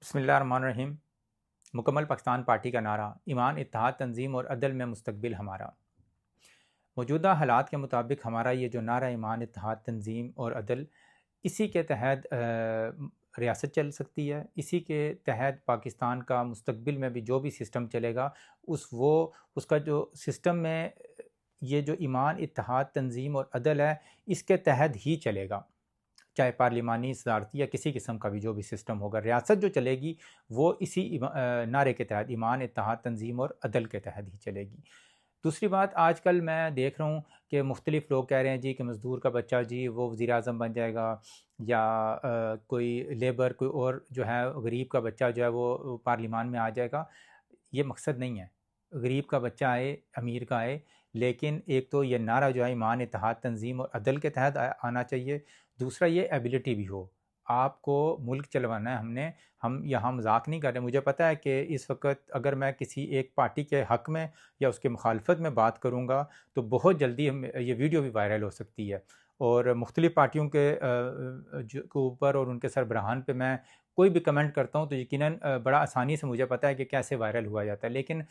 بسم اللہ الرحمن الرحیم۔ مکمل پاکستان پارٹی کا نعرہ ایمان، اتحاد، تنظیم اور عدل میں مستقبل ہمارا۔ موجودہ حالات کے مطابق ہمارا یہ جو نعرہ ایمان، اتحاد، تنظیم اور عدل، اسی کے تحت ریاست چل سکتی ہے، اسی کے تحت پاکستان کا مستقبل میں بھی جو بھی سسٹم چلے گا اس کا جو سسٹم میں یہ جو ایمان، اتحاد، تنظیم اور عدل ہے اس کے تحت ہی چلے گا، چاہے پارلیمانی، صدارتی یا کسی قسم کا بھی جو بھی سسٹم ہوگا، ریاست جو چلے گی وہ اسی نعرے کے تحت، ایمان، اتحاد، تنظیم اور عدل کے تحت ہی چلے گی۔ دوسری بات، آج کل میں دیکھ رہا ہوں کہ مختلف لوگ کہہ رہے ہیں جی کہ مزدور کا بچہ جی وہ وزیر اعظم بن جائے گا، یا کوئی لیبر، کوئی اور جو ہے غریب کا بچہ جو ہے وہ پارلیمان میں آ جائے گا۔ یہ مقصد نہیں ہے غریب کا بچہ آئے، امیر کا آئے، لیکن ایک تو یہ نعرہ جو ہے ایمان، اتحاد، تنظیم اور عدل کے تحت آنا چاہیے۔ دوسرا یہ ایبیلٹی بھی ہو، آپ کو ملک چلوانا ہے، ہم یہاں مذاق نہیں کر رہے۔ مجھے پتہ ہے کہ اس وقت اگر میں کسی ایک پارٹی کے حق میں یا اس کے مخالفت میں بات کروں گا تو بہت جلدی یہ ویڈیو بھی وائرل ہو سکتی ہے، اور مختلف پارٹیوں کے اوپر اور ان کے سربراہان پہ میں کوئی بھی کمنٹ کرتا ہوں تو یقیناً بڑا آسانی سے مجھے پتہ ہے کہ کیسے وائرل ہوا جاتا ہے، لیکن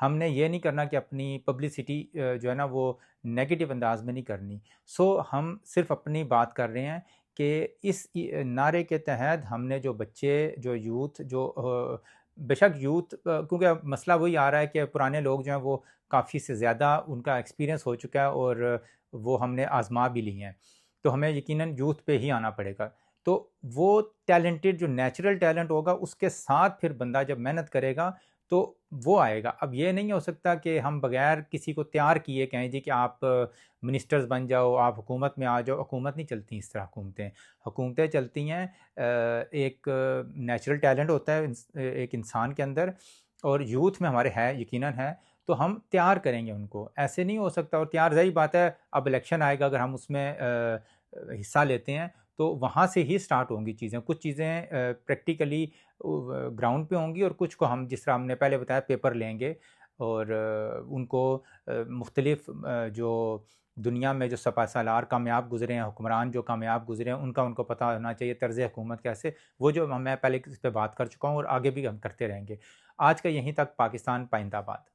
ہم نے یہ نہیں کرنا کہ اپنی پبلسٹی جو ہے نا وہ نیگیٹو انداز میں نہیں کرنی۔ ہم صرف اپنی بات کر رہے ہیں کہ اس نعرے کے تحت ہم نے جو بچے، جو یوتھ، جو بے شک یوتھ، کیونکہ مسئلہ وہی آ رہا ہے کہ پرانے لوگ جو ہیں وہ کافی سے زیادہ ان کا ایکسپیرینس ہو چکا ہے اور وہ ہم نے آزما بھی لی ہیں، تو ہمیں یقیناً یوتھ پہ ہی آنا پڑے گا۔ تو وہ ٹیلنٹڈ جو نیچرل ٹیلنٹ ہوگا اس کے ساتھ پھر بندہ جب محنت کرے گا تو وہ آئے گا۔ اب یہ نہیں ہو سکتا کہ ہم بغیر کسی کو تیار کیے کہیں جی کہ آپ منسٹرز بن جاؤ، آپ حکومت میں آ جاؤ۔ حکومت نہیں چلتی اس طرح، حکومتیں چلتی ہیں ایک نیچرل ٹیلنٹ ہوتا ہے ایک انسان کے اندر، اور یوتھ میں ہمارے ہے، یقیناً ہے، تو ہم تیار کریں گے ان کو، ایسے نہیں ہو سکتا۔ اور تیار ظاہر بات ہے، اب الیکشن آئے گا، اگر ہم اس میں حصہ لیتے ہیں تو وہاں سے ہی سٹارٹ ہوں گی چیزیں، کچھ چیزیں پریکٹیکلی گراؤنڈ پہ ہوں گی، اور کچھ کو ہم جس طرح ہم نے پہلے بتایا پیپر لیں گے، اور ان کو مختلف جو دنیا میں جو سپہ سالار کامیاب گزرے ہیں، حکمران جو کامیاب گزرے ہیں، ان کو پتہ ہونا چاہیے طرز حکومت کیسے، وہ جو میں پہلے اس پہ بات کر چکا ہوں اور آگے بھی ہم کرتے رہیں گے۔ آج کا یہیں تک۔ پاکستان پائندہ باد۔